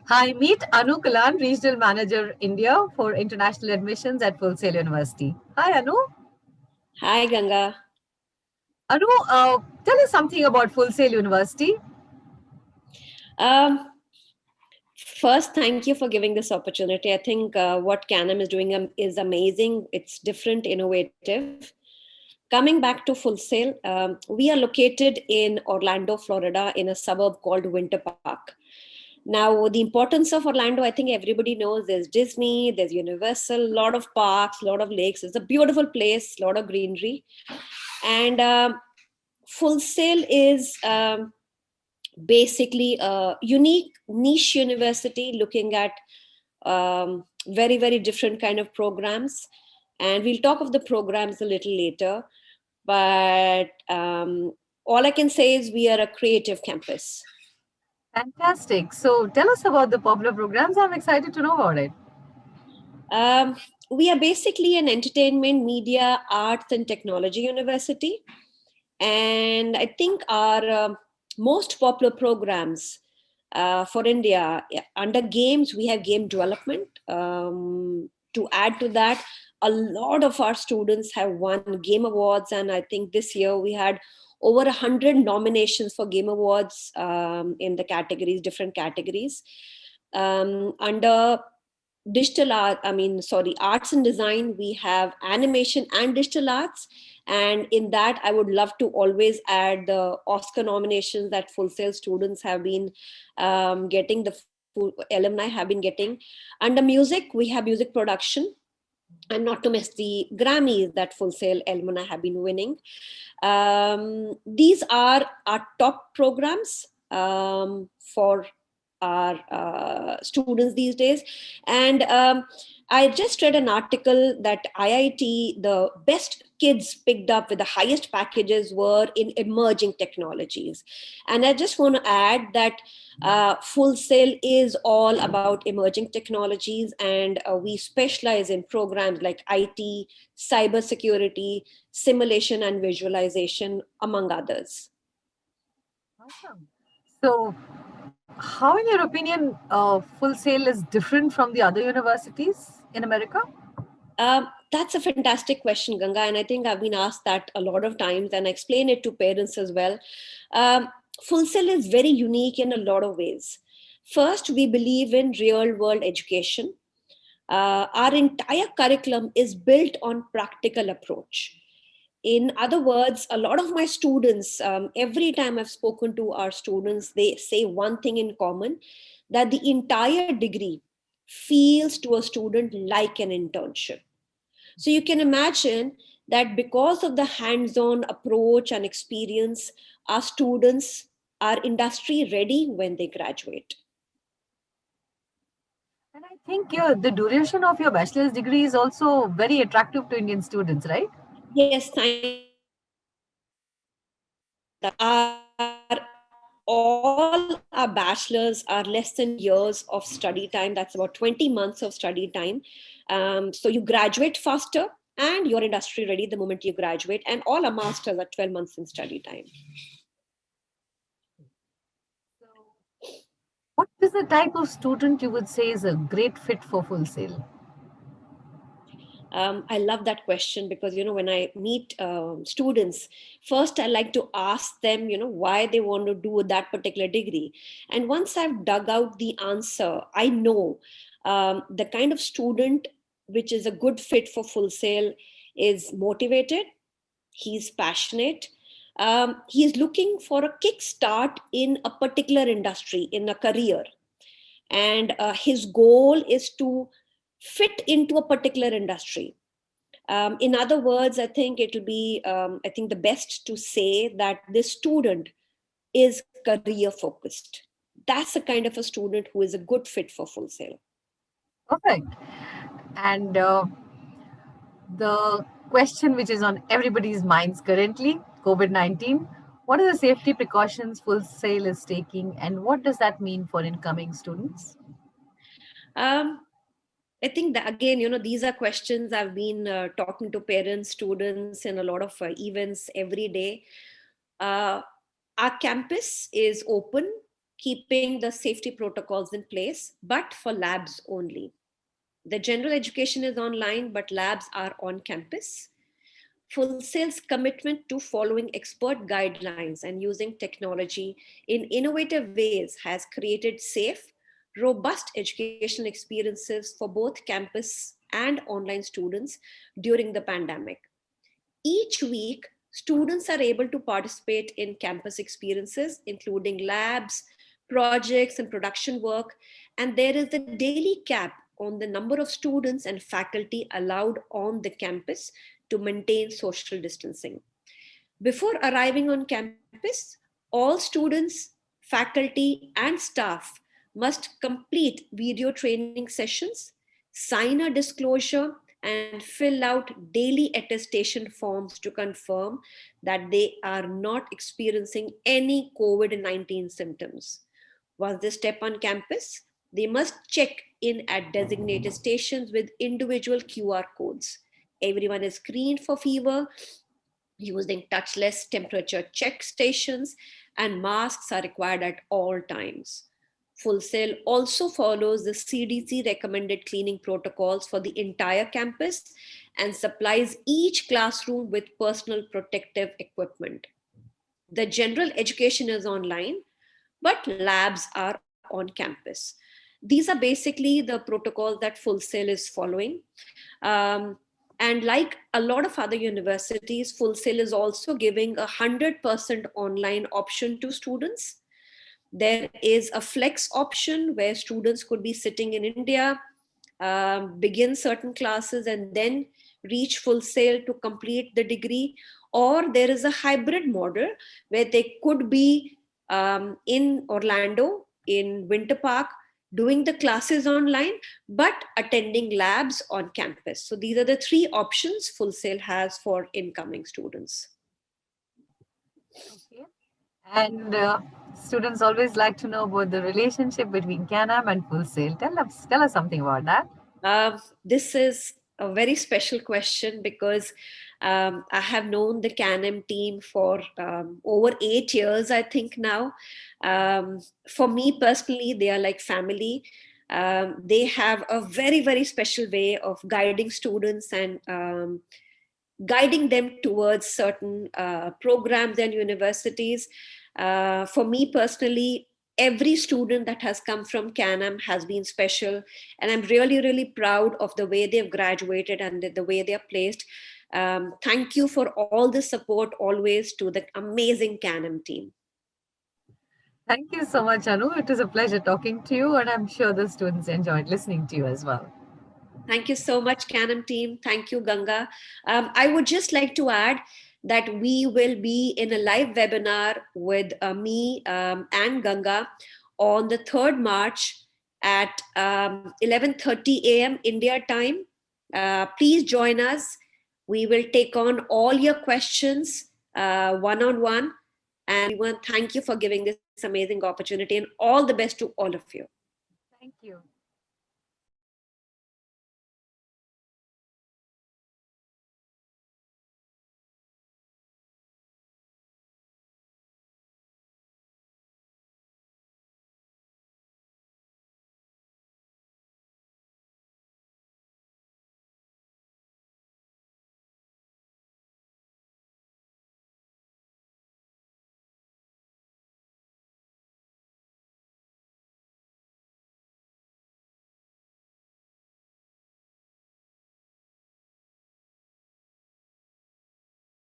Hi, meet Anu Kalan, Regional Manager, India for International Admissions at Full Sail University. Hi, Anu. Hi, Ganga. Anu, tell us something about Full Sail University. Um, First, thank you for giving this opportunity. I think what Canem is doing is amazing. It's different, innovative. Coming back to Full Sail, we are located in Orlando, Florida, in a suburb called Winter Park. Now, the importance of Orlando, I think everybody knows. There's Disney, there's Universal, a lot of parks, a lot of lakes. It's a beautiful place, a lot of greenery. And Full Sail is basically a unique niche university looking at very, very different kind of programs. And we'll talk of the programs a little later. But all I can say is we are a creative campus. Fantastic. So, tell us about the popular programs. I'm excited to know about it. Um, we are basically an entertainment, media, arts, and technology university. And I think our most popular programs for India, under games, we have game development. To add to that, a lot of our students have won game awards, and I think this year we had over 100 nominations for game awards in the categories, different categories. Under digital art, arts and design, we have animation and digital arts. And in that, I would love to always add the Oscar nominations that Full Sail students have been getting, the alumni have been getting. Under music, we have music production, and not to miss the Grammys that Full Sail alumni have been winning. These are our top programs for our students these days. And I just read an article that IIT, the best kids picked up with the highest packages were in emerging technologies. And I just want to add that Full Sail is all about emerging technologies, and we specialize in programs like IT, cybersecurity, simulation, and visualization, among others. Awesome. So, how, in your opinion, Full Sail is different from the other universities in America? That's a fantastic question, Ganga, and I think I've been asked that a lot of times, and I explain it to parents as well. Um, Full Sail is very unique in a lot of ways. First, we believe in real world education. Our entire curriculum is built on practical approach. In other words, a lot of my students, every time I've spoken to our students, they say one thing in common, that the entire degree feels to a student like an internship. So you can imagine that because of the hands-on approach and experience, our students are industry ready when they graduate. And I think the duration of your bachelor's degree is also very attractive to Indian students, right? Yes, thank you, Ganga. All our bachelors are less than 2 years of study time. That's about 20 months of study time. So you graduate faster and you're industry ready the moment you graduate. And all our masters are 12 months in study time. So, what is the type of student you would say is a great fit for Full Sail? I love that question because, when I meet students, first I like to ask them, why they want to do that particular degree. And once I've dug out the answer, I know the kind of student which is a good fit for Full Sail is motivated, he's passionate, he's looking for a kickstart in a particular industry, in a career, and his goal is to fit into a particular industry. In other words, I think it'll be, I think the best to say that this student is career focused. That's the kind of a student who is a good fit for Full Sail. Perfect. And the question which is on everybody's minds currently, COVID-19. What are the safety precautions Full Sail is taking, and what does that mean for incoming students? Um, I think that again, these are questions I've been talking to parents, students, in a lot of events every day. Uh, our campus is open keeping the safety protocols in place, but for labs only. The general education is online, but labs are on campus. Full Sail's commitment to following expert guidelines and using technology in innovative ways has created safe, robust educational experiences for both campus and online students during the pandemic. Each week, students are able to participate in campus experiences, including labs, projects, and production work. And there is a daily cap on the number of students and faculty allowed on the campus to maintain social distancing. Before arriving on campus, all students, faculty, and staff must complete video training sessions, sign a disclosure, and fill out daily attestation forms to confirm that they are not experiencing any COVID 19 symptoms. Once they step on campus, they must check in at designated stations with individual QR codes. Everyone is screened for fever using touchless temperature check stations, and masks are required at all times. Full Sail also follows the CDC recommended cleaning protocols for the entire campus and supplies each classroom with personal protective equipment. The general education is online, but labs are on campus. These are basically the protocols that Full Sail is following. Um, and like a lot of other universities, Full Sail is also giving 100% online option to students. There is a flex option where students could be sitting in India, begin certain classes, and then reach Full Sail to complete the degree. Or there is a hybrid model where they could be in Orlando, in Winter Park, doing the classes online, but attending labs on campus. So these are the three options Full Sail has for incoming students. Okay. And students always like to know about the relationship between Can-Am and Full Sail. Tell us something about that. This is a very special question because I have known the Can-Am team for over 8 years, I think now. For me personally, they are like family. They have a very, very special way of guiding students and guiding them towards certain programs and universities. For me personally, every student that has come from Can-Am has been special, and I'm really, really proud of the way they've graduated and the way they're placed. Thank you for all the support always to the amazing Can-Am team. Thank you so much, Anu. It was a pleasure talking to you, and I'm sure the students enjoyed listening to you as well. Thank you so much, Can-Am team. Thank you, Ganga. I would just like to add that we will be in a live webinar with me and Ganga on the 3rd March at 11:30 a.m. India time. Please join us. We will take on all your questions one-on-one. And everyone, thank you for giving this amazing opportunity, and all the best to all of you. Thank you.